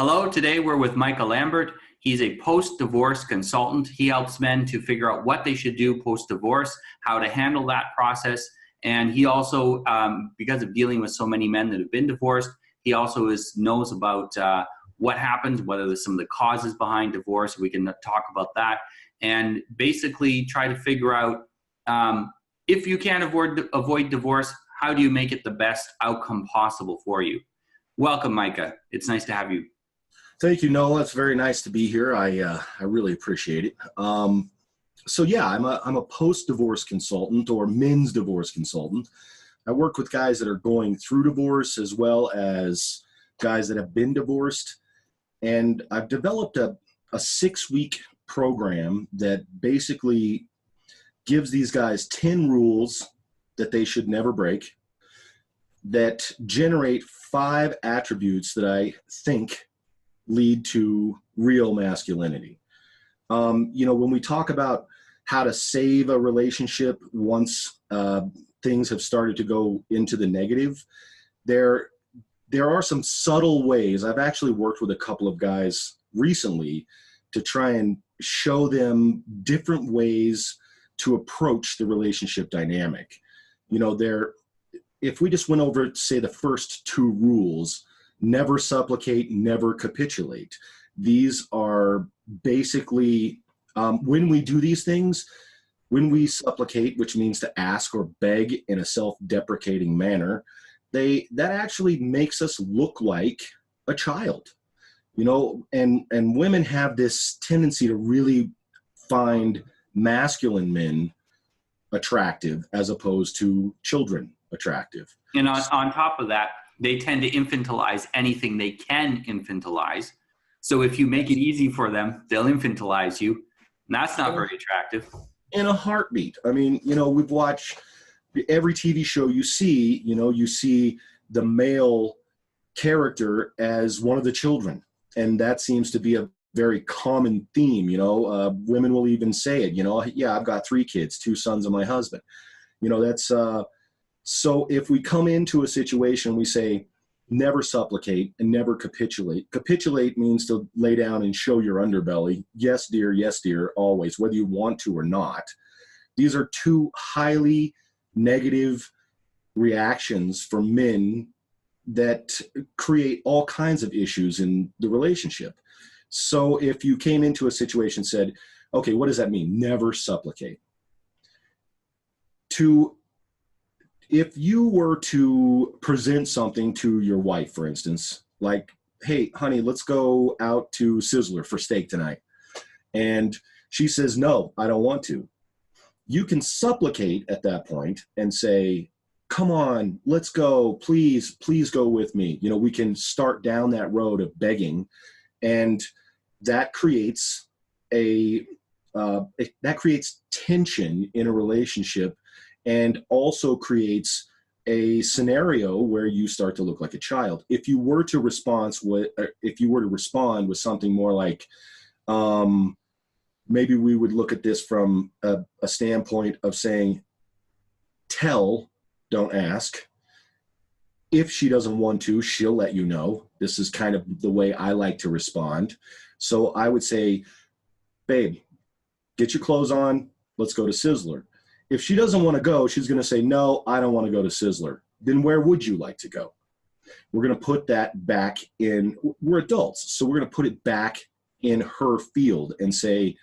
Hello, today we're with Micah Lambert. He's a post-divorce consultant. He helps men to figure out what they should do post-divorce, how to handle that process. And he also, because of dealing with so many men that have been divorced, he also knows about what happens, whether there's some of the causes behind divorce. We can talk about that and basically try to figure out if you can't avoid divorce, how do you make it the best outcome possible for you? Welcome, Micah. It's nice to have you. Thank you, Noah. It's very nice to be here. I really appreciate it. So yeah, I'm a post-divorce consultant or men's divorce consultant. I work with guys that are going through divorce as well as guys that have been divorced. And I've developed a 6-week program that basically gives these guys 10 rules that they should never break, that generate 5 attributes that I think lead to real masculinity. When we talk about how to save a relationship once things have started to go into the negative, there are some subtle ways. I've actually worked with a couple of guys recently to try and show them different ways to approach the relationship dynamic. If we just went over, say, the first 2 rules, never supplicate, never capitulate. These are basically, when we do these things, when we supplicate, which means to ask or beg in a self-deprecating manner, that actually makes us look like a child. And women have this tendency to really find masculine men attractive as opposed to children attractive. And on top of that, they tend to infantilize anything they can infantilize. So if you make it easy for them, they'll infantilize you. And that's not very attractive. In a heartbeat. I mean, we've watched every TV show you see the male character as one of the children. And that seems to be a very common theme. Women will even say it, yeah, I've got 3 kids, 2 sons and my husband. That's, so if we come into a situation, we say, never supplicate and never capitulate. Capitulate means to lay down and show your underbelly. Yes, dear, always, whether you want to or not. These are 2 highly negative reactions for men that create all kinds of issues in the relationship. So if you came into a situation and said, okay, what does that mean? Never supplicate. If you were to present something to your wife, for instance, like, hey, honey, let's go out to Sizzler for steak tonight. And she says, no, I don't want to. You can supplicate at that point and say, come on, let's go. Please go with me. We can start down that road of begging. And that creates tension in a relationship, and also creates a scenario where you start to look like a child. If you were to respond with something more like, maybe we would look at this from a standpoint of saying, tell, don't ask. If she doesn't want to, she'll let you know. This is kind of the way I like to respond. So I would say, babe, get your clothes on. Let's go to Sizzler. If she doesn't want to go, she's going to say, no, I don't want to go to Sizzler. Then where would you like to go? We're going to put that back in, we're adults, so we're going to put it back in her field and say,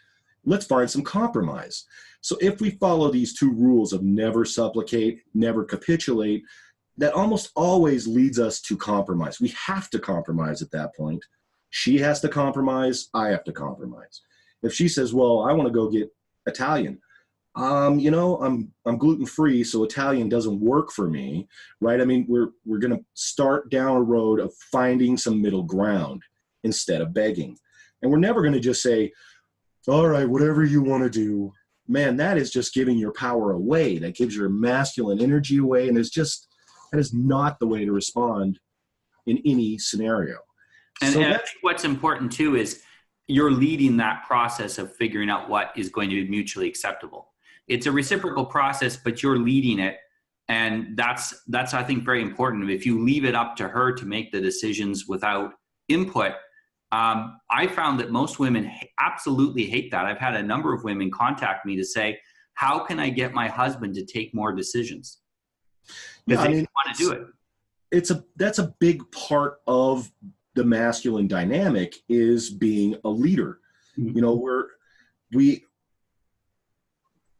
let's find some compromise. So if we follow these 2 rules of never supplicate, never capitulate, that almost always leads us to compromise. We have to compromise at that point. She has to compromise, I have to compromise. If she says, well, I want to go get Italian, I'm gluten-free, so Italian doesn't work for me, right? I mean, we're going to start down a road of finding some middle ground instead of begging. And we're never going to just say, all right, whatever you want to do. Man, that is just giving your power away. That gives your masculine energy away, and that is not the way to respond in any scenario. And I think what's important too is you're leading that process of figuring out what is going to be mutually acceptable. It's a reciprocal process, but you're leading it. And that's I think very important. If you leave it up to her to make the decisions without input, I found that most women absolutely hate that. I've had a number of women contact me to say, how can I get my husband to take more decisions? Yeah, Because I they mean, want to do it. that's a big part of the masculine dynamic, is being a leader. Mhm. You know, we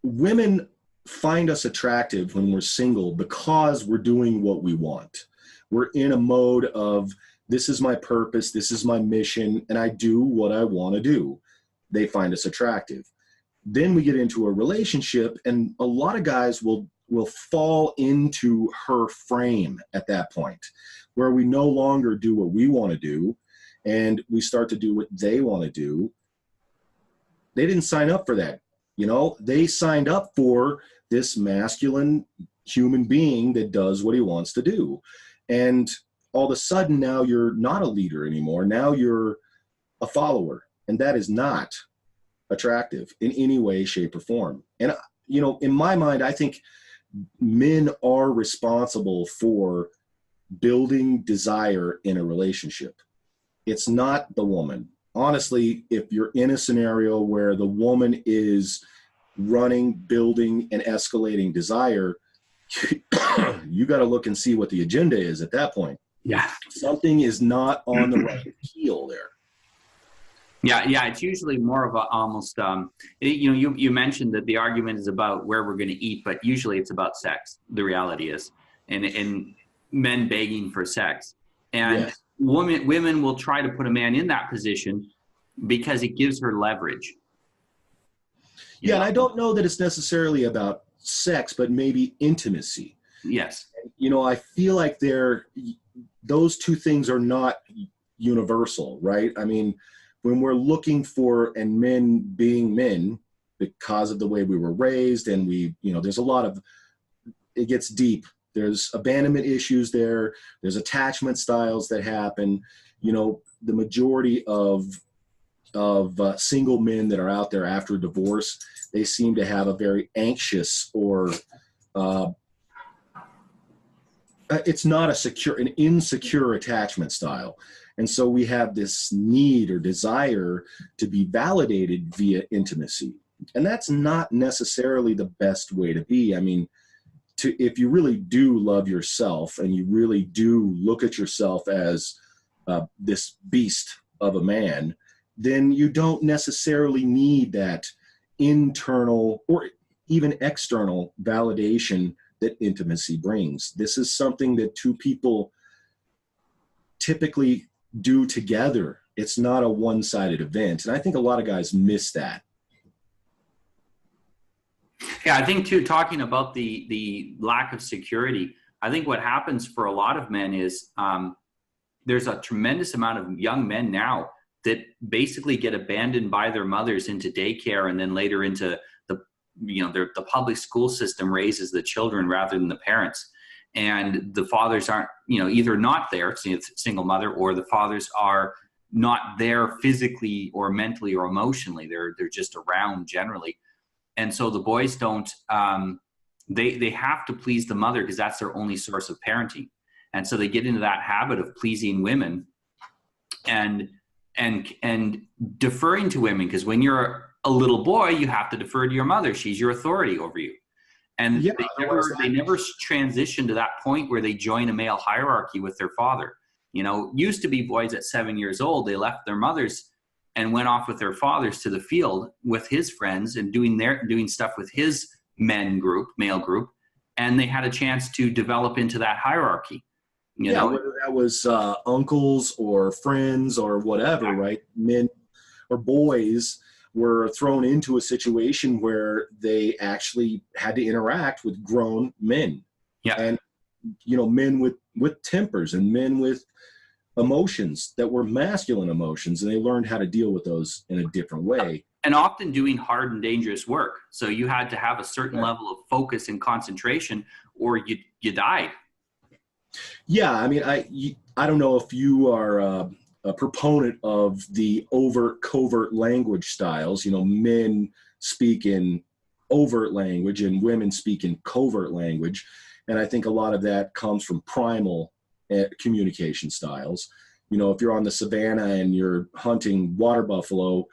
women find us attractive when we're single because we're doing what we want. We're in a mode of, this is my purpose, this is my mission, and I do what I want to do. They find us attractive. Then we get into a relationship, and a lot of guys will fall into her frame at that point, where we no longer do what we want to do, and we start to do what they want to do. They didn't sign up for that. You know, they signed up for this masculine human being that does what he wants to do. And all of a sudden now you're not a leader anymore. Now you're a follower. And that is not attractive in any way, shape, or form. And, you know, in my mind, I think men are responsible for building desire in a relationship. It's not the woman. Honestly, if you're in a scenario where the woman is running, building, and escalating desire, you got to look and see what the agenda is at that point. Yeah. Something is not on the right keel there. Yeah, it's usually more of a almost, you mentioned that the argument is about where we're going to eat, but usually it's about sex, the reality is, and men begging for sex. And Yes. women will try to put a man in that position because it gives her leverage. Yeah, and I don't know that it's necessarily about sex, but maybe intimacy. Yes. You know, I feel like those two things are not universal, right? I mean, when we're looking for, and men being men because of the way we were raised, and there's a lot of, it gets deep. There's abandonment issues there. There's attachment styles that happen. You know, the majority of single men that are out there after a divorce, they seem to have a very anxious, or it's not an insecure attachment style. And so we have this need or desire to be validated via intimacy. And that's not necessarily the best way to be. I mean, if you really do love yourself, and you really do look at yourself as this beast of a man, then you don't necessarily need that internal or even external validation that intimacy brings. This is something that two people typically do together. It's not a one-sided event. And I think a lot of guys miss that. Yeah, I think too, talking about the lack of security, I think what happens for a lot of men is there's a tremendous amount of young men now that basically get abandoned by their mothers into daycare, and then later into the public school system raises the children rather than the parents. And the fathers aren't, either not there, it's a single mother, or the fathers are not there physically or mentally or emotionally. They're just around generally. And so the boys don't, they have to please the mother because that's their only source of parenting. And so they get into that habit of pleasing women and deferring to women, because when you're a little boy, you have to defer to your mother. She's your authority over you. And yeah, they never transition to that point where they join a male hierarchy with their father. Used to be boys at 7 years old, they left their mothers and went off with their fathers to the field with his friends and doing stuff with his male group, and they had a chance to develop into that hierarchy. Whether that was uncles or friends or whatever, right? Men or boys were thrown into a situation where they actually had to interact with grown men. Yeah. And, men with tempers, and men with emotions that were masculine emotions, and they learned how to deal with those in a different way. And often doing hard and dangerous work. So you had to have a certain level of focus and concentration, or you died. Yeah, I mean, I don't know if you are a proponent of the overt, covert language styles. Men speak in overt language and women speak in covert language. And I think a lot of that comes from primal communication styles. You know, if you're on the savannah and you're hunting water buffalo,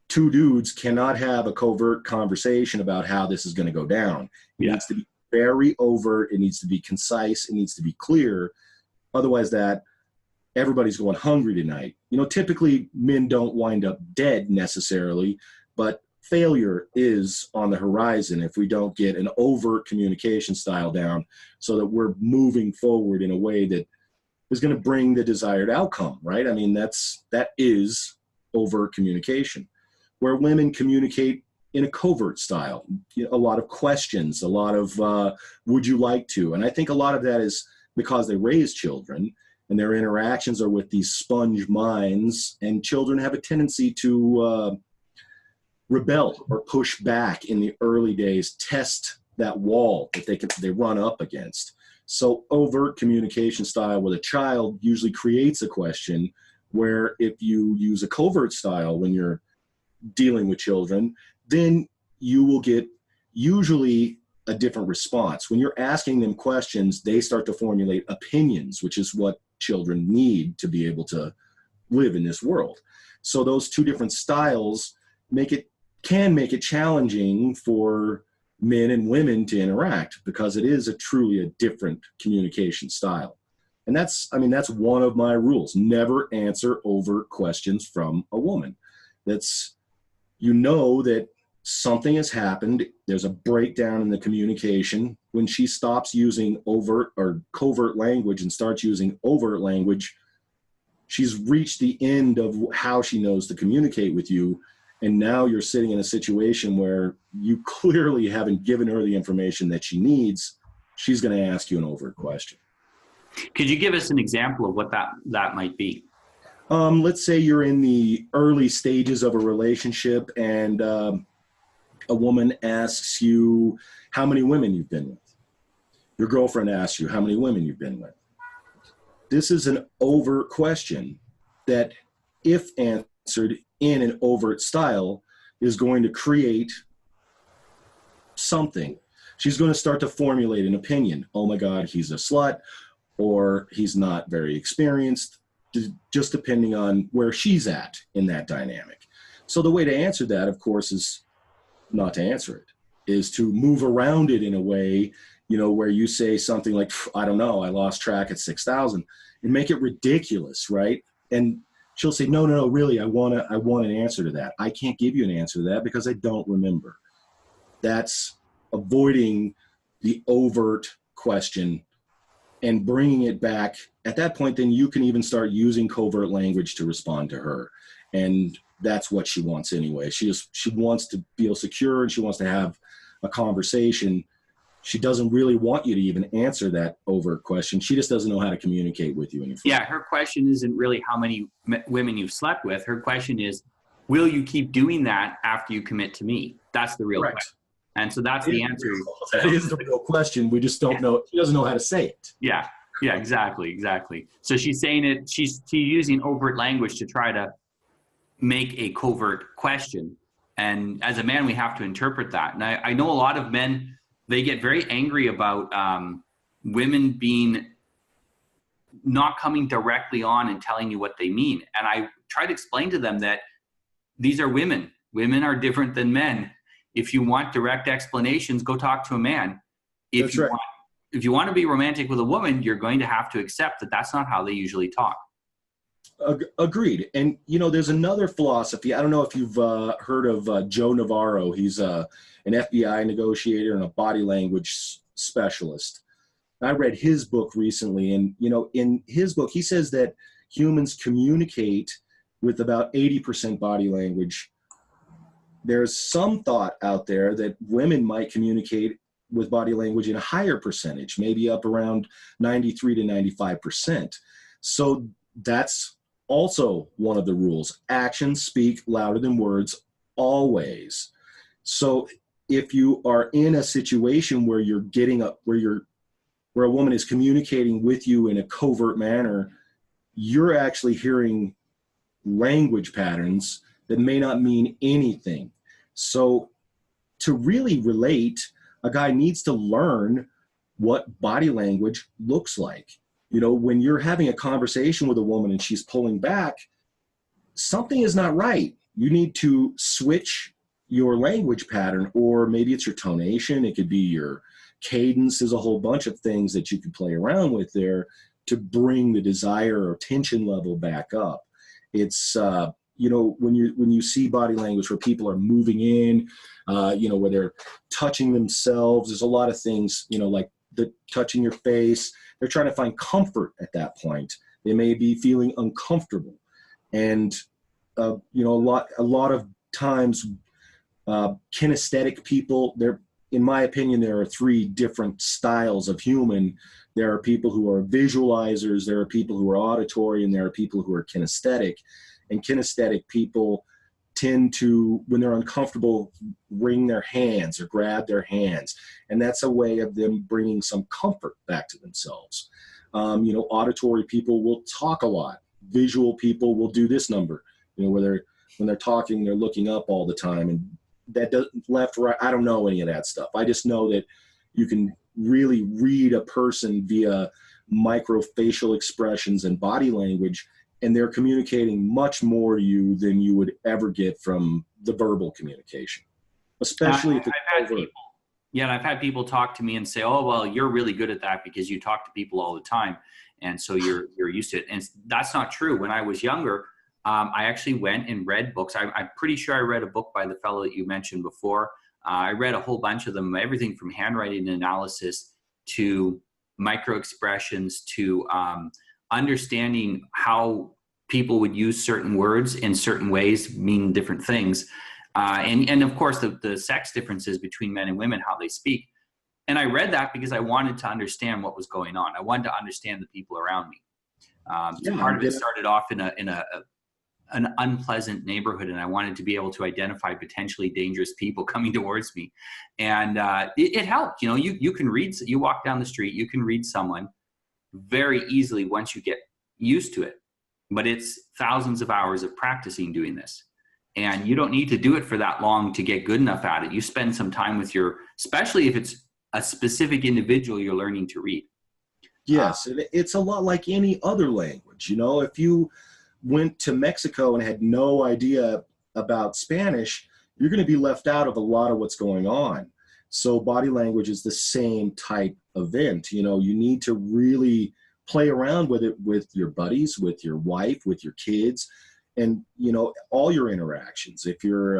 two dudes cannot have a covert conversation about how this is going to go down. It needs to be very overt. It needs to be concise. It needs to be clear. Otherwise, everybody's going hungry tonight. You know, typically men don't wind up dead necessarily, but failure is on the horizon if we don't get an overt communication style down so that we're moving forward in a way that is going to bring the desired outcome, right? I mean, that is overt communication. Where women communicate in a covert style, a lot of questions, a lot of would you like to? And I think a lot of that is because they raise children and their interactions are with these sponge minds, and children have a tendency to rebel or push back in the early days, test that wall that they run up against. So overt communication style with a child usually creates a question, where if you use a covert style when you're dealing with children, then you will get usually a different response. When you're asking them questions, they start to formulate opinions, which is what children need to be able to live in this world. So those two different styles can make it challenging for men and women to interact, because it is truly a different communication style. And that's one of my rules. Never answer overt questions from a woman. That something has happened. There's a breakdown in the communication. When she stops using overt or covert language and starts using overt language, she's reached the end of how she knows to communicate with you. And now you're sitting in a situation where you clearly haven't given her the information that she needs. She's going to ask you an overt question. Could you give us an example of what that might be? Let's say you're in the early stages of a relationship and a woman asks you how many women you've been with. Your girlfriend asks you how many women you've been with. This is an overt question that, if answered in an overt style, is going to create something. She's going to start to formulate an opinion. Oh my God, he's a slut, or he's not very experienced, just depending on where she's at in that dynamic. So the way to answer that, of course, is not to answer it, is to move around it in a way, where you say something like, I don't know, I lost track at 6,000, and make it ridiculous, right? And she'll say, no, really, I want an answer to that. I can't give you an answer to that because I don't remember. That's avoiding the overt question and bringing it back. At that point, then you can even start using covert language to respond to her. And that's what she wants anyway. She wants to feel secure, and she wants to have a conversation. She doesn't really want you to even answer that overt question. She just doesn't know how to communicate with you anymore. Yeah, her question isn't really how many women you've slept with. Her question is, will you keep doing that after you commit to me? That's the real question. And so that's the answer. That is the real question. We just don't know. She doesn't know how to say it. Yeah, exactly. So she's saying it, she's using overt language to try to make a covert question. And as a man, we have to interpret that. And I know a lot of men, they get very angry about women being not coming directly on and telling you what they mean. And I try to explain to them that these are women. Women are different than men. If you want direct explanations, go talk to a man. If you want to be romantic with a woman, you're going to have to accept that that's not how they usually talk. Agreed. And, there's another philosophy. I don't know if you've heard of Joe Navarro. He's an FBI negotiator and a body language specialist. I read his book recently, and, in his book, he says that humans communicate with about 80% body language. There's some thought out there that women might communicate with body language in a higher percentage, maybe up around 93 to 95%. So that's also one of the rules. Actions speak louder than words always. So if you are in a situation where where a woman is communicating with you in a covert manner, you're actually hearing language patterns that may not mean anything. So to really relate, a guy needs to learn what body language looks like. You know, when you're having a conversation with a woman and she's pulling back, something is not right. You need to switch your language pattern, or maybe it's your tonation. It could be your cadence. There's a whole bunch of things that you can play around with there to bring the desire or tension level back up. It's, you know, when you see body language where people are moving in, you know, where they're touching themselves, there's a lot of things, you know, like the touching your face. They're trying to find comfort at that point. They may be feeling uncomfortable. And, you know, a lot of times, kinesthetic people, in my opinion, there are three different styles of human. There are people who are visualizers, there are people who are auditory, and there are people who are kinesthetic. And kinesthetic people tend to, when they're uncomfortable, wring their hands or grab their hands. And that's a way of them bringing some comfort back to themselves. You know, auditory people will talk a lot. Visual people will do this number, you know, where when they're talking, they're looking up all the time. And that doesn't, left, right, I don't know any of that stuff. I just know that you can really read a person via microfacial expressions and body language, and they're communicating much more to you than you would ever get from the verbal communication, especially if it's overt. Yeah, and I've had people talk to me and say, "Oh, well, you're really good at that because you talk to people all the time, and so you're used to it." And that's not true. When I was younger, I actually went and read books. I'm pretty sure I read a book by the fellow that you mentioned before. I read a whole bunch of them, everything from handwriting analysis to micro expressions to understanding how people would use certain words in certain ways, mean different things. And of course, the sex differences between men and women, how they speak. And I read that because I wanted to understand what was going on. I wanted to understand the people around me. Part of it started off in an unpleasant neighborhood, and I wanted to be able to identify potentially dangerous people coming towards me. And it helped. You know, you can read, you walk down the street, you can read someone very easily once you get used to it. But it's thousands of hours of practicing doing this. And you don't need to do it for that long to get good enough at it. You spend some time with especially if it's a specific individual you're learning to read. Yes, it's a lot like any other language. You know, if you went to Mexico and had no idea about Spanish, you're going to be left out of a lot of what's going on. So body language is the same type event. You know, you need to really play around with it with your buddies, with your wife, with your kids, and, you know, all your interactions. If you're,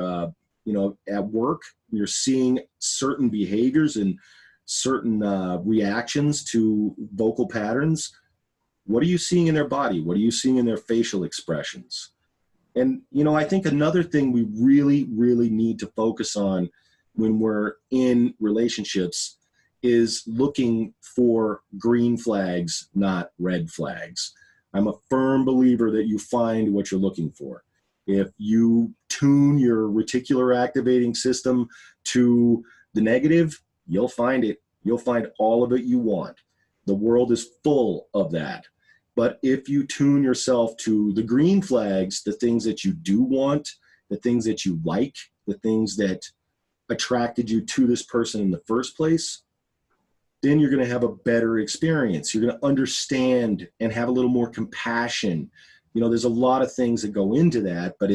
you know, at work, you're seeing certain behaviors and certain reactions to vocal patterns. What are you seeing in their body? What are you seeing in their facial expressions? And, you know, I think another thing we really, really need to focus on when we're in relationships is looking for green flags, not red flags. I'm a firm believer that you find what you're looking for. If you tune your reticular activating system to the negative, you'll find it. You'll find all of it you want. The world is full of that. But if you tune yourself to the green flags, the things that you do want, the things that you like, the things that attracted you to this person in the first place, then you're going to have a better experience. You're going to understand and have a little more compassion. You know, there's a lot of things that go into that, but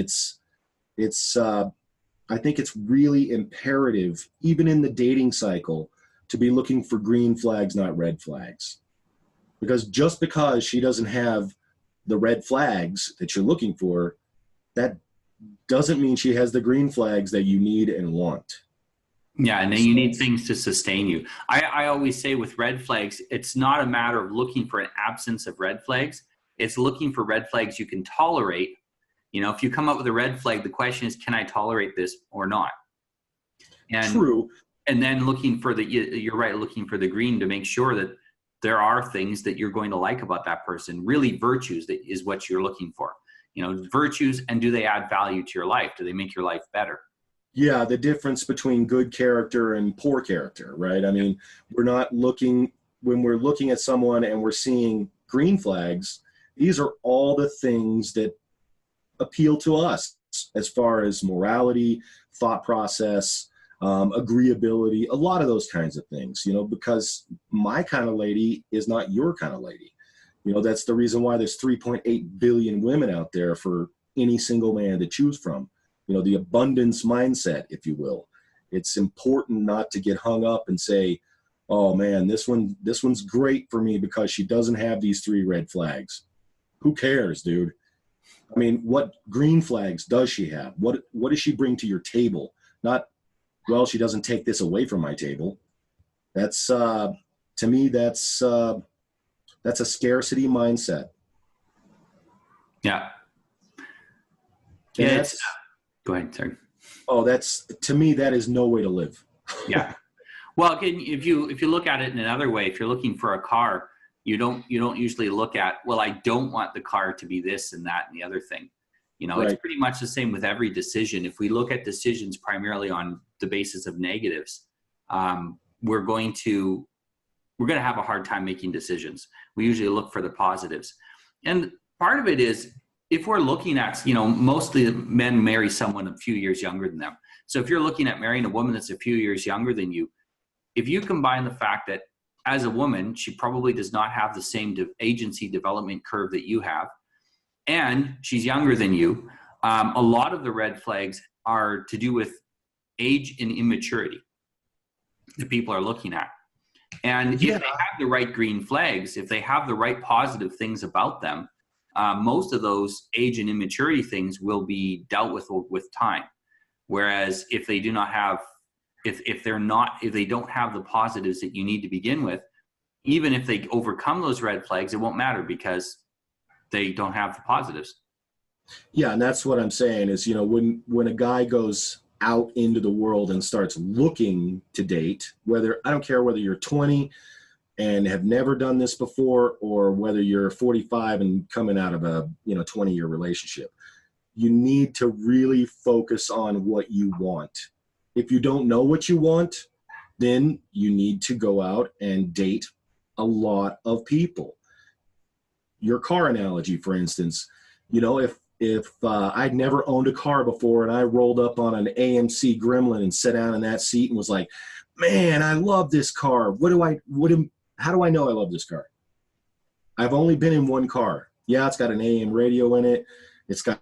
I think it's really imperative, even in the dating cycle, to be looking for green flags, not red flags. Because just because she doesn't have the red flags that you're looking for, that doesn't mean she has the green flags that you need and want. Yeah, and then you need things to sustain you. I always say with red flags, it's not a matter of looking for an absence of red flags. It's looking for red flags you can tolerate. You know, if you come up with a red flag, the question is, can I tolerate this or not? And, True. And then looking for you're right, looking for the green to make sure that there are things that you're going to like about that person. Really, virtues that is what you're looking for. You know, virtues, and do they add value to your life? Do they make your life better? Yeah, the difference between good character and poor character, right? I mean, we're not looking, when we're looking at someone and we're seeing green flags, these are all the things that appeal to us as far as morality, thought process, agreeability, a lot of those kinds of things, you know, because my kind of lady is not your kind of lady. You know, that's the reason why there's 3.8 billion women out there for any single man to choose from. You know, the abundance mindset, if you will. It's important not to get hung up and say, oh man, this one's great for me because she doesn't have these 3 red flags. Who cares, dude? I mean, what green flags does she have? What does she bring to your table? Not, well, she doesn't take this away from my table. That's to me, that's a scarcity mindset. Yeah. And Yeah. Go ahead. Sorry. Oh, to me, that is no way to live. Yeah. Well, if you look at it in another way, if you're looking for a car, you don't usually look at, well, I don't want the car to be this and that and the other thing. You know, Right. It's pretty much the same with every decision. If we look at decisions primarily on the basis of negatives, we're going to have a hard time making decisions. We usually look for the positives. And part of it is, if we're looking at, you know, mostly men marry someone a few years younger than them. So if you're looking at marrying a woman that's a few years younger than you, if you combine the fact that as a woman, she probably does not have the same agency development curve that you have, and she's younger than you, a lot of the red flags are to do with age and immaturity that people are looking at. And if they have the right green flags, if they have the right positive things about them, most of those age and immaturity things will be dealt with time. Whereas if they do not have, if they don't have the positives that you need to begin with, even if they overcome those red flags, it won't matter because they don't have the positives. Yeah, and that's what I'm saying is, you know, when a guy goes out into the world and starts looking to date, I don't care whether you're 20 and have never done this before, or whether you're 45 and coming out of a 20-year relationship, you need to really focus on what you want. If you don't know what you want, then you need to go out and date a lot of people. Your car analogy, for instance, you know, if I'd never owned a car before and I rolled up on an AMC Gremlin and sat down in that seat and was like, man, I love this car. How do I know I love this car? I've only been in one car. Yeah, it's got an AM radio in it. It's got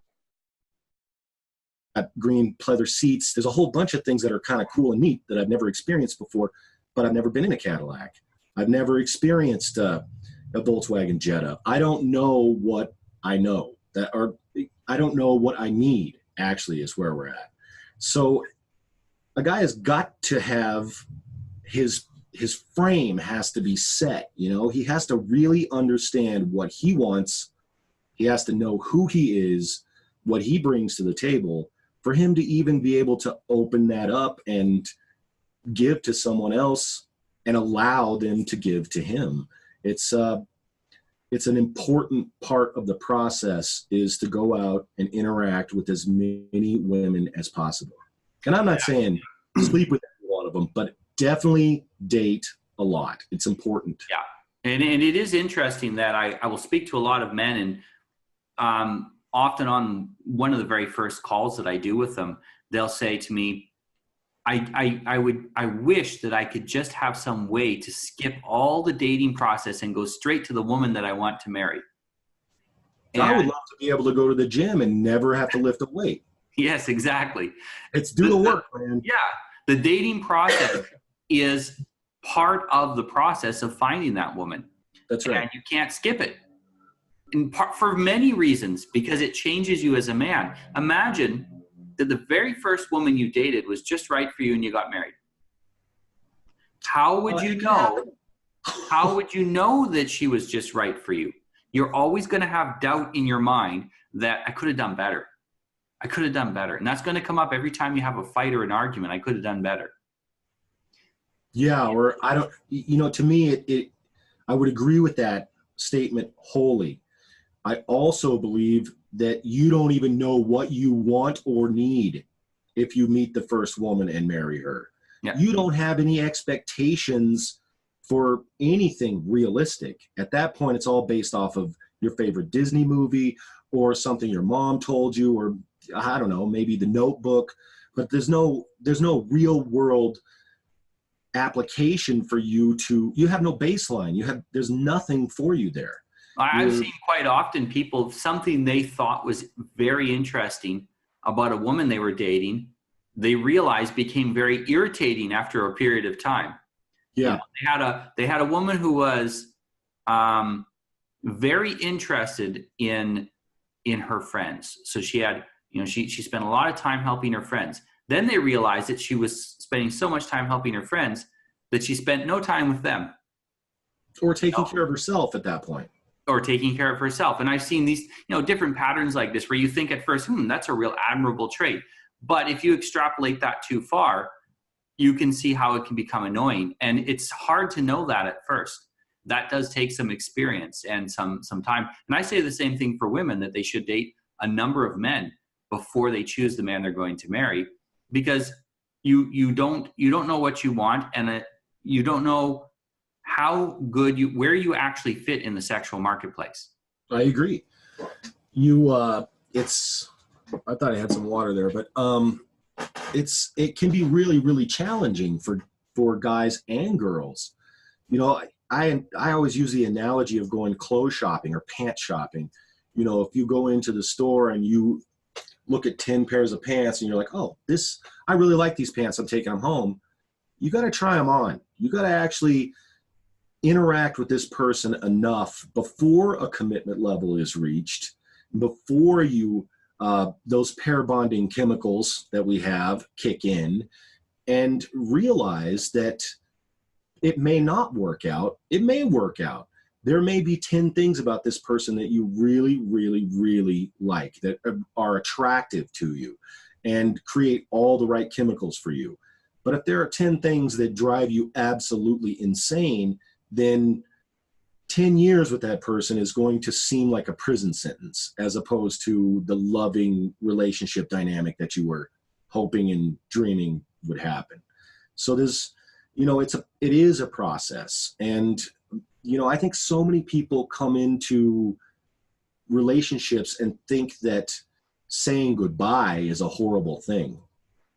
green pleather seats. There's a whole bunch of things that are kind of cool and neat that I've never experienced before, but I've never been in a Cadillac. I've never experienced a Volkswagen Jetta. I don't know what I know. I don't know what I need, actually, is where we're at. So a guy has got to have his frame has to be set. You know, he has to really understand what he wants. He has to know who he is, what he brings to the table, for him to even be able to open that up and give to someone else and allow them to give to him. It's an important part of the process, is to go out and interact with as many women as possible. And I'm not saying sleep with every one of them, but definitely date a lot. It's important. Yeah. And it is interesting that I will speak to a lot of men, and often on one of the very first calls that I do with them, they'll say to me, I wish that I could just have some way to skip all the dating process and go straight to the woman that I want to marry. And I would love to be able to go to the gym and never have to lift a weight. Yes, exactly. It's do the work, man. Yeah. The dating process is part of the process of finding that woman. That's right. And you can't skip it. In part, for many reasons, because it changes you as a man. Imagine that the very first woman you dated was just right for you and you got married. How would you know? How would you know that she was just right for you? You're always going to have doubt in your mind that I could have done better. I could have done better. And that's going to come up every time you have a fight or an argument. I could have done better. Yeah, or I don't, to me, I would agree with that statement wholly. I also believe that you don't even know what you want or need if you meet the first woman and marry her. Yeah. You don't have any expectations for anything realistic. At that point, it's all based off of your favorite Disney movie or something your mom told you, or I don't know, maybe The Notebook. But there's no real world application for you have no baseline. There's nothing for you there. I've seen quite often people, something they thought was very interesting about a woman they were dating, they realized became very irritating after a period of time. Yeah. You know, they had a woman who was very interested in her friends. So she had, you know, she spent a lot of time helping her friends. Then they realized that she was spending so much time helping her friends that she spent no time with them. Or taking care of herself at that point. Or taking care of herself. And I've seen these, you know, different patterns like this where you think at first, that's a real admirable trait. But if you extrapolate that too far, you can see how it can become annoying. And it's hard to know that at first. That does take some experience and some time. And I say the same thing for women, that they should date a number of men before they choose the man they're going to marry, because you don't know what you want, and you don't know how good where you actually fit in the sexual marketplace. I agree. I thought I had some water there, but it can be really, really challenging for guys and girls. You know, I always use the analogy of going clothes shopping or pants shopping. You know, if you go into the store and you look at 10 pairs of pants and you're like, oh, I really like these pants, I'm taking them home. You got to try them on. You got to actually interact with this person enough before a commitment level is reached, before those pair bonding chemicals that we have kick in, and realize that it may not work out. It may work out. There may be 10 things about this person that you really, really, really like, that are attractive to you and create all the right chemicals for you. But if there are 10 things that drive you absolutely insane, then 10 years with that person is going to seem like a prison sentence, as opposed to the loving relationship dynamic that you were hoping and dreaming would happen. So there's, you know, it is a process. And, you know, I think so many people come into relationships and think that saying goodbye is a horrible thing.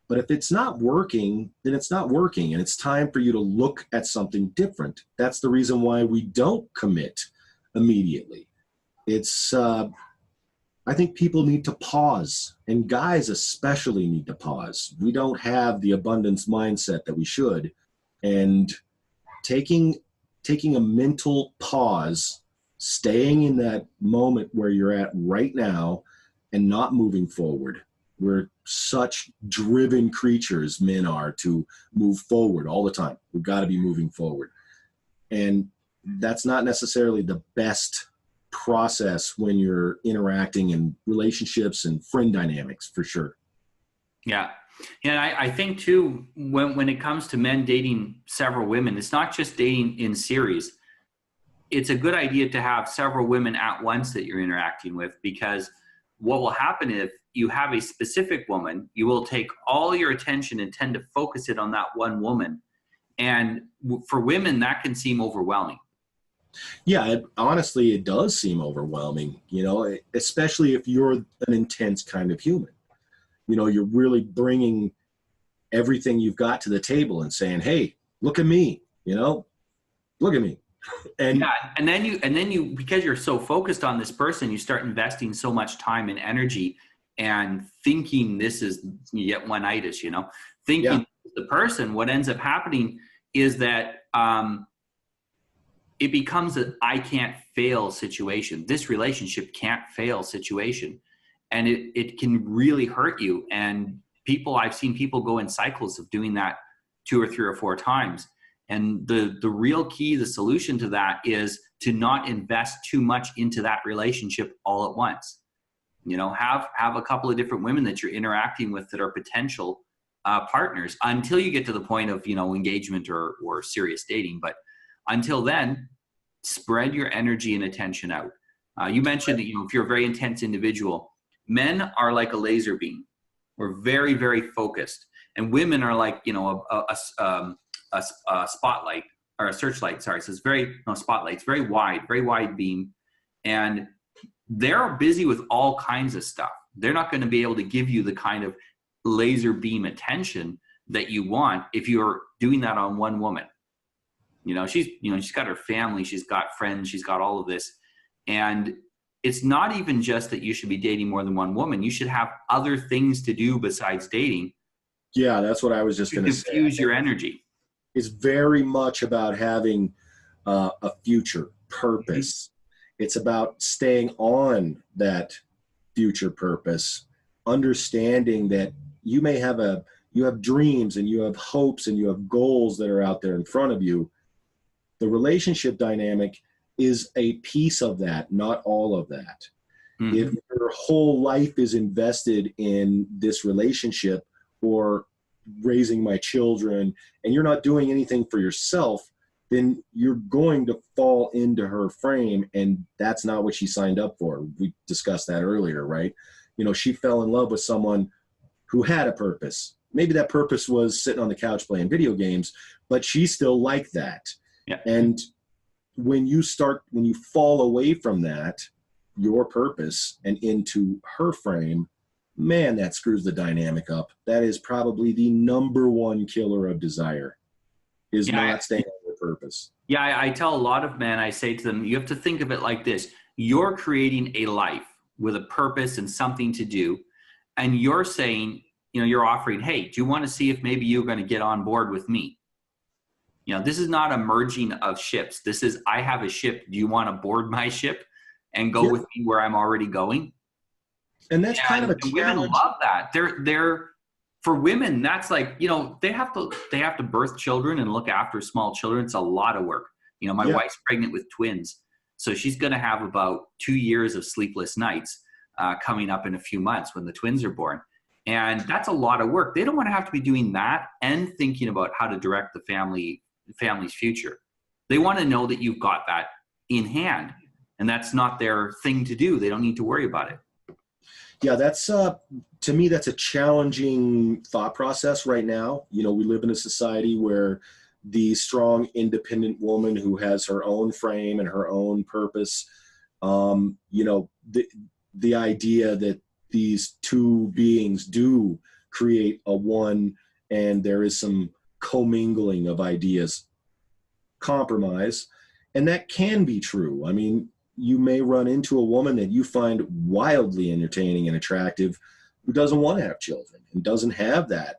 But if it's not working, then it's not working, and it's time for you to look at something different. That's the reason why we don't commit immediately. I think people need to pause, and guys especially need to pause. We don't have the abundance mindset that we should, and taking a mental pause, staying in that moment where you're at right now and not moving forward. We're such driven creatures, men are, to move forward all the time. We've got to be moving forward. And that's not necessarily the best process when you're interacting in relationships and friend dynamics, for sure. Yeah. And I think too, when it comes to men dating several women, it's not just dating in series. It's a good idea to have several women at once that you're interacting with, because what will happen if you have a specific woman, you will take all your attention and tend to focus it on that one woman. And for women, that can seem overwhelming. Yeah, honestly, it does seem overwhelming, you know, especially if you're an intense kind of human. You know, you're really bringing everything you've got to the table and saying, hey, look at me, you know, look at me. And yeah, and then you, because you're so focused on this person, you start investing so much time and energy and thinking this is yet one-itis, you know, thinking the person. What ends up happening is that it becomes a I can't fail situation. This relationship can't fail situation. And it can really hurt you. And I've seen people go in cycles of doing that 2 or 3 or 4 times. And the real key, the solution to that, is to not invest too much into that relationship all at once. You know, have a couple of different women that you're interacting with that are potential partners until you get to the point of, you know, engagement or serious dating. But until then, spread your energy and attention out. You mentioned that, you know, if you're a very intense individual, men are like a laser beam. We're very, very focused. And women are like, you know, a spotlight or a searchlight. Sorry. So it's spotlight. It's very wide beam. And they're busy with all kinds of stuff. They're not going to be able to give you the kind of laser beam attention that you want if you're doing that on one woman. You know, she's got her family, she's got friends, she's got all of this. And it's not even just that you should be dating more than one woman. You should have other things to do besides dating. Yeah, that's what I was just going to say. Diffuse your energy. It's very much about having a future purpose. Mm-hmm. It's about staying on that future purpose, understanding that you have dreams and you have hopes and you have goals that are out there in front of you. The relationship dynamic is a piece of that, not all of that. Mm-hmm. If your whole life is invested in this relationship or raising my children and you're not doing anything for yourself, then you're going to fall into her frame, and that's not what she signed up for. We discussed that earlier, right? You know, she fell in love with someone who had a purpose. Maybe that purpose was sitting on the couch playing video games, but she still liked that. Yeah. And when you fall away from that, your purpose, and into her frame, man, that screws the dynamic up. That is probably the number one killer of desire, is not staying on your purpose. Yeah, I tell a lot of men, I say to them, you have to think of it like this. You're creating a life with a purpose and something to do. And you're saying, you know, you're offering, hey, do you want to see if maybe you're going to get on board with me? You know, this is not a merging of ships. This is, I have a ship. Do you want to board my ship and go with me where I'm already going? And that's kind of a challenge. Women love that. They're for women, that's like, you know, they have to birth children and look after small children. It's a lot of work. You know, my wife's pregnant with twins, so she's going to have about 2 years of sleepless nights coming up in a few months when the twins are born. And that's a lot of work. They don't want to have to be doing that and thinking about how to direct the family's future. They want to know that you've got that in hand, and that's not their thing to do. They don't need to worry about it. Yeah, that's to me, that's a challenging thought process right now. You know, we live in a society where the strong, independent woman who has her own frame and her own purpose, you know, the idea that these two beings do create a one, and there is some commingling of ideas, compromise, and that can be true. I mean, you may run into a woman that you find wildly entertaining and attractive who doesn't want to have children and doesn't have that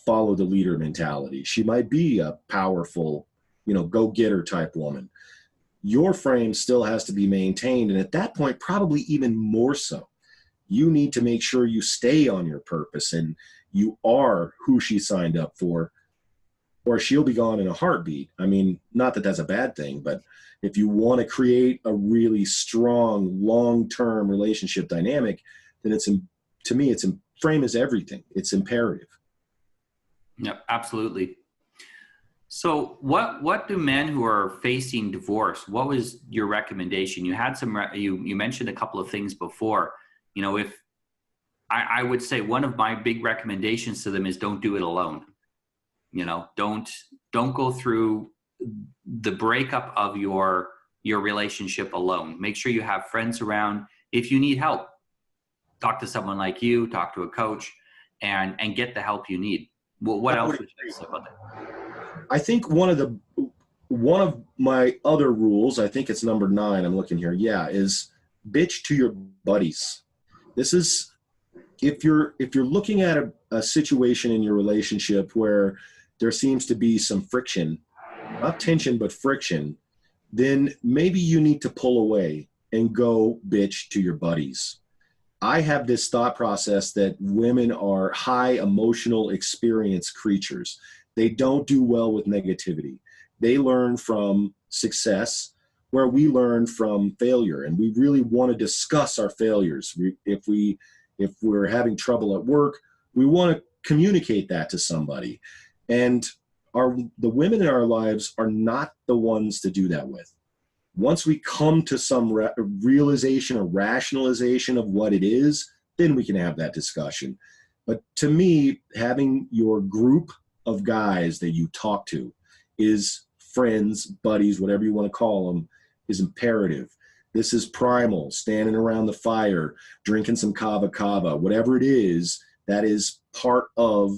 follow the leader mentality. She might be a powerful, you know, go-getter type woman. Your frame still has to be maintained, and at that point, probably even more so. You need to make sure you stay on your purpose and you are who she signed up for, or she'll be gone in a heartbeat. I mean, not that that's a bad thing, but if you want to create a really strong, long-term relationship dynamic, then to me, frame is everything. It's imperative. Yeah, absolutely. So what do men who are facing divorce, what was your recommendation? You had you mentioned a couple of things before. You know, if I would say one of my big recommendations to them is don't do it alone. You know, don't go through the breakup of your relationship alone. Make sure you have friends around. If you need help, talk to someone like you, talk to a coach, and get the help you need. Well, what else would you say about that? I think one of my other rules, I think it's number 9, I'm looking here, is bitch to your buddies. This is, if you're looking at a situation in your relationship where there seems to be some friction, not tension, but friction, then maybe you need to pull away and go bitch to your buddies. I have this thought process that women are high emotional experience creatures. They don't do well with negativity. They learn from success where we learn from failure, and we really want to discuss our failures. If we're having trouble at work, we want to communicate that to somebody. And the women in our lives are not the ones to do that with. Once we come to some realization or rationalization of what it is, then we can have that discussion. But to me, having your group of guys that you talk to is friends, buddies, whatever you want to call them, is imperative. This is primal, standing around the fire, drinking some kava, whatever it is, that is part of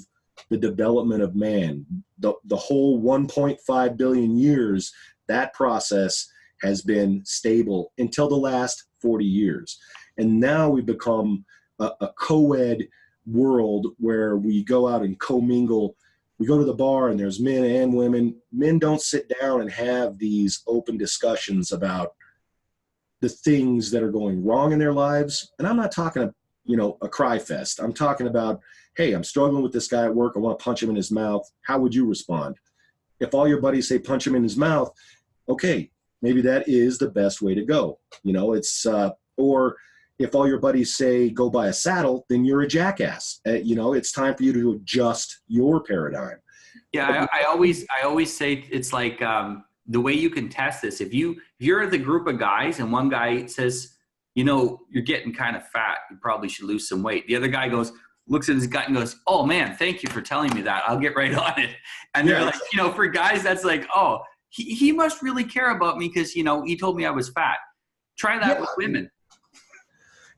the development of man. The whole 1.5 billion years, that process has been stable until the last 40 years. And now we've become a co-ed world where we go out and commingle. We go to the bar and there's men and women. Men don't sit down and have these open discussions about the things that are going wrong in their lives. And I'm not talking, a cry fest. I'm talking about, hey, I'm struggling with this guy at work. I want to punch him in his mouth. How would you respond? If all your buddies say punch him in his mouth, okay, maybe that is the best way to go. Or if all your buddies say go buy a saddle, then you're a jackass. It's time for you to adjust your paradigm. Yeah, I always say it's like the way you can test this. If you're the group of guys and one guy says, you're getting kind of fat, you probably should lose some weight. The other guy looks at his gut and goes, oh man, thank you for telling me that. I'll get right on it. And they're like, for guys, that's like, oh, he must really care about me because, he told me I was fat. Try that with women.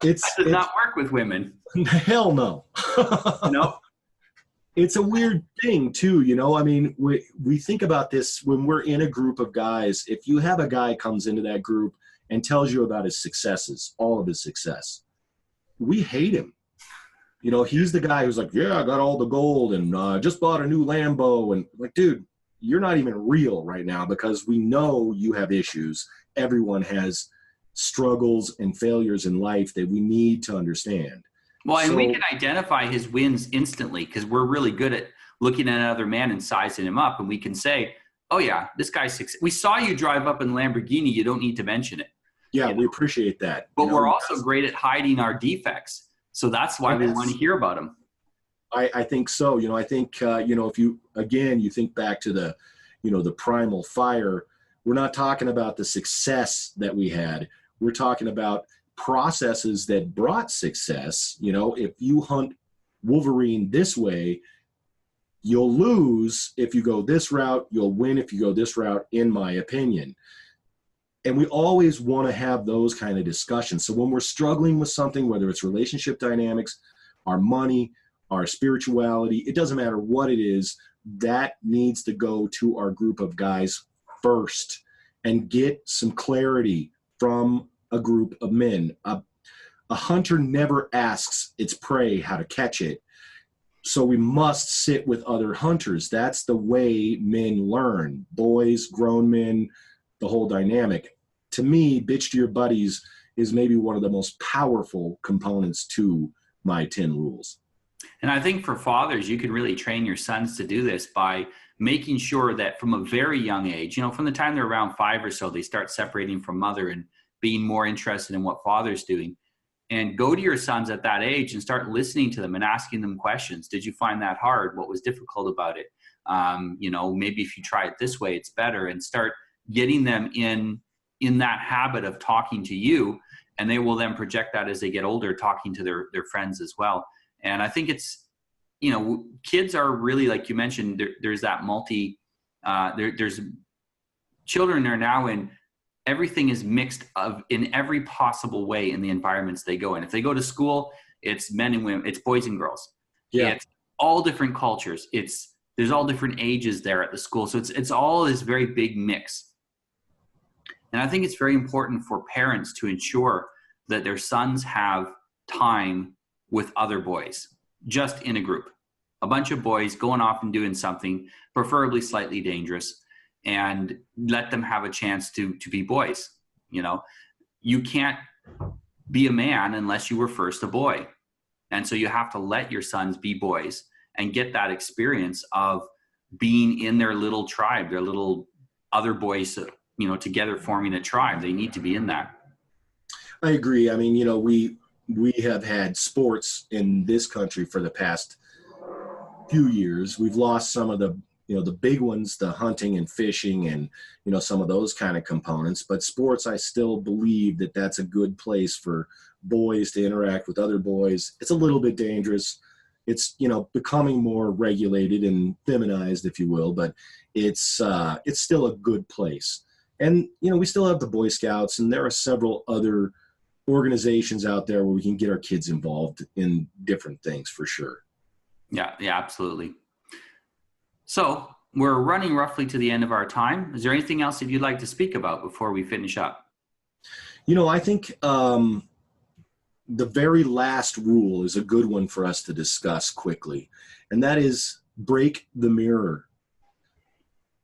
That does not work with women. Hell no. It's a weird thing too. We think about this when we're in a group of guys. If you have a guy comes into that group and tells you about his successes, all of his success, we hate him. He's the guy who's like, yeah, I got all the gold and just bought a new Lambo. And like, dude, you're not even real right now because we know you have issues. Everyone has struggles and failures in life that we need to understand. Well, and we can identify his wins instantly because we're really good at looking at another man and sizing him up. And we can say, oh yeah, this guy's we saw you drive up in Lamborghini. You don't need to mention it. Yeah, we appreciate that. But we're also great at hiding our defects. So that's why we want to hear about them. I think so. I think, if you think back to the primal fire, we're not talking about the success that we had. We're talking about processes that brought success. If you hunt Wolverine this way, you'll lose if you go this route. You'll win if you go this route, in my opinion. And we always want to have those kind of discussions. So when we're struggling with something, whether it's relationship dynamics, our money, our spirituality, it doesn't matter what it is, that needs to go to our group of guys first and get some clarity from a group of men. A hunter never asks its prey how to catch it. So we must sit with other hunters. That's the way men learn. Boys, grown men, the whole dynamic. To me, bitch to your buddies is maybe one of the most powerful components to my 10 rules. And I think for fathers, you can really train your sons to do this by making sure that from a very young age, from the time they're around 5 or so, they start separating from mother and being more interested in what father's doing. And go to your sons at that age and start listening to them and asking them questions. Did you find that hard? What was difficult about it? Maybe if you try it this way, it's better. And start getting them in that habit of talking to you, and they will then project that as they get older, talking to their friends as well. And I think it's, kids are really, like you mentioned, there's that there's children are now in, everything is mixed in every possible way in the environments they go in. If they go to school, it's men and women, it's boys and girls. Yeah. It's all different cultures. There's all different ages there at the school. So it's all this very big mix. And I think it's very important for parents to ensure that their sons have time with other boys, just in a group. A bunch of boys going off and doing something, preferably slightly dangerous, and let them have a chance to be boys. You can't be a man unless you were first a boy. And so you have to let your sons be boys and get that experience of being in their little tribe, their little other boys, together forming a tribe. They need to be in that. I agree. I mean, we have had sports in this country for the past few years. We've lost some of the big ones, the hunting and fishing and, some of those kind of components. But sports, I still believe that that's a good place for boys to interact with other boys. It's a little bit dangerous. It's, becoming more regulated and feminized, if you will, but it's still a good place. And, we still have the Boy Scouts, and there are several other organizations out there where we can get our kids involved in different things for sure. Yeah, absolutely. So we're running roughly to the end of our time. Is there anything else that you'd like to speak about before we finish up? You know, I think the very last rule is a good one for us to discuss quickly, and that is break the mirror.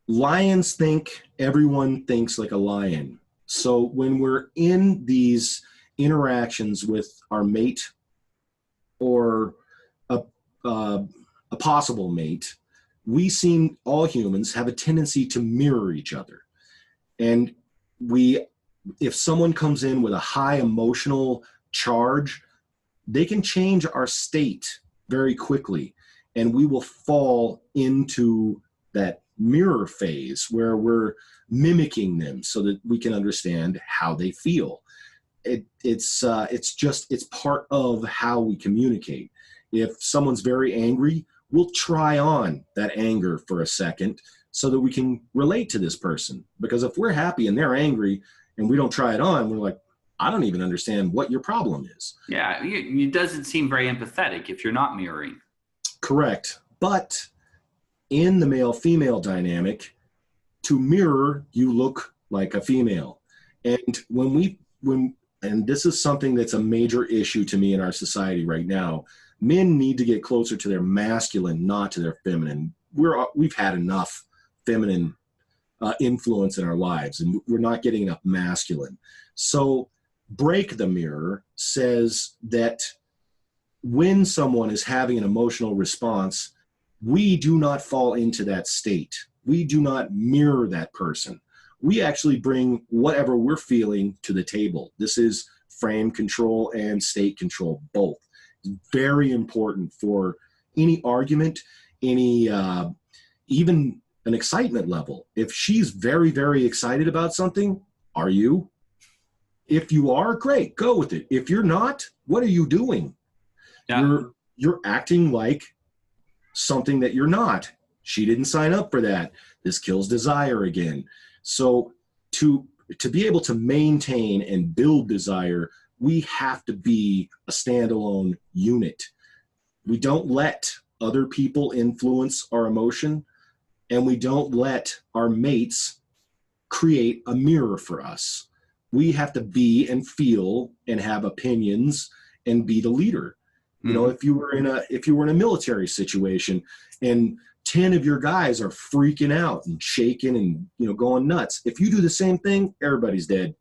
Lions think everyone thinks like a lion. So when we're in these interactions with our mate or a possible mate, we seem, all humans have a tendency to mirror each other. And if someone comes in with a high emotional charge, they can change our state very quickly, and we will fall into that mirror phase where we're mimicking them so that we can understand how they feel. It's part of how we communicate. If someone's very angry, we'll try on that anger for a second so that we can relate to this person. Because if we're happy and they're angry and we don't try it on, we're like, I don't even understand what your problem is. Yeah, it doesn't seem very empathetic if you're not mirroring. Correct. But in the male-female dynamic, to mirror, you look like a female. And and this is something that's a major issue to me in our society right now, men need to get closer to their masculine, not to their feminine. We've had enough feminine influence in our lives, and we're not getting enough masculine. So break the mirror says that when someone is having an emotional response, we do not fall into that state. We do not mirror that person. We actually bring whatever we're feeling to the table. This is frame control and state control, both. It's very important for any argument, any even an excitement level. If she's very, very excited about something, are you? If you are, great, go with it. If you're not, what are you doing? Yeah. You're acting like something that you're not. She didn't sign up for that. This kills desire again. So to be able to maintain and build desire, we have to be a standalone unit. We don't let other people influence our emotion, and we don't let our mates create a mirror for us. We have to be and feel and have opinions and be the leader. You know, if you were in a military situation and 10 of your guys are freaking out and shaking and, you know, going nuts, if you do the same thing, everybody's dead.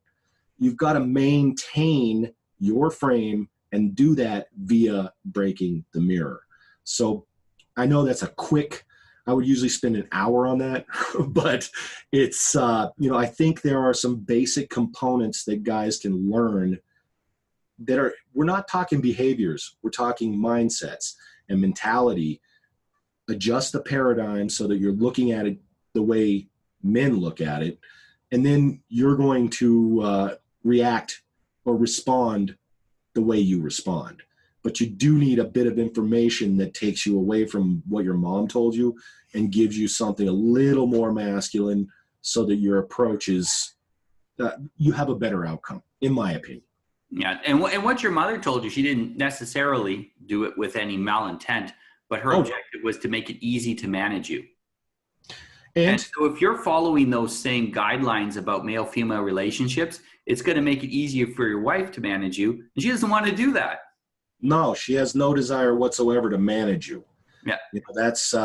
You've got to maintain your frame and do that via breaking the mirror. So I know that's a quick, I would usually spend an hour on that, but it's, you know, I think there are some basic components that guys can learn that are, we're not talking behaviors, we're talking mindsets and mentality. Adjust the paradigm so that you're looking at it the way men look at it, and then you're going to react or respond the way you respond. But you do need a bit of information that takes you away from what your mom told you and gives you something a little more masculine so that your approach is, you have a better outcome, in my opinion. Yeah, and what your mother told you, she didn't necessarily do it with any malintent, but her objective was to make it easy to manage you. And so if you're following those same guidelines about male-female relationships, it's going to make it easier for your wife to manage you. And she doesn't want to do that. No, she has no desire whatsoever to manage you. Yeah. You know, that's,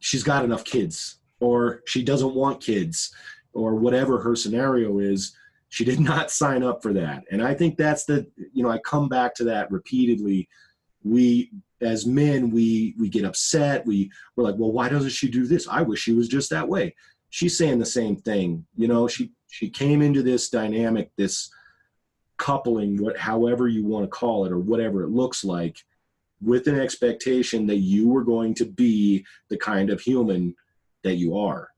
she's got enough kids, or she doesn't want kids, or whatever her scenario is. She did not sign up for that. And I think that's you know, I come back to that repeatedly. We, as men, we get upset. We're like, well, why doesn't she do this? I wish she was just that way. She's saying the same thing. You know, she came into this dynamic, this coupling, however you want to call it, or whatever it looks like, with an expectation that you were going to be the kind of human that you are.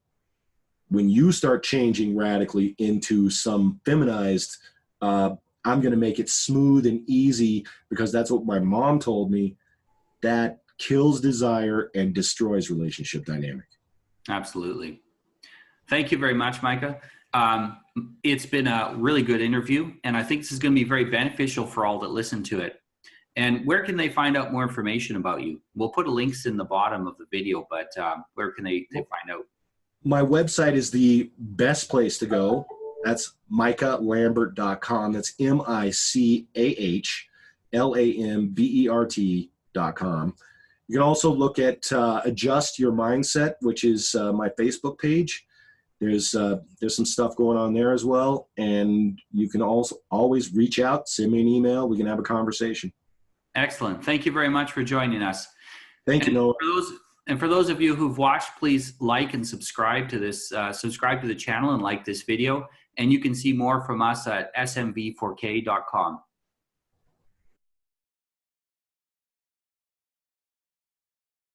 When you start changing radically into some feminized, I'm going to make it smooth and easy because that's what my mom told me, that kills desire and destroys relationship dynamic. Absolutely. Thank you very much, Micah. It's been a really good interview, and I think this is going to be very beneficial for all that listen to it. And where can they find out more information about you? We'll put links in the bottom of the video, but where can they find out? My website is the best place to go. That's micalambert.com. That's MICAHLAMBERT.com. You can also look at Adjust Your Mindset, which is my Facebook page. There's some stuff going on there as well. And you can also always reach out, send me an email. We can have a conversation. Excellent. Thank you very much for joining us. Thank you, Noah. For those of you who've watched, please like and subscribe to this, subscribe to the channel and like this video. And you can see more from us at smv4k.com.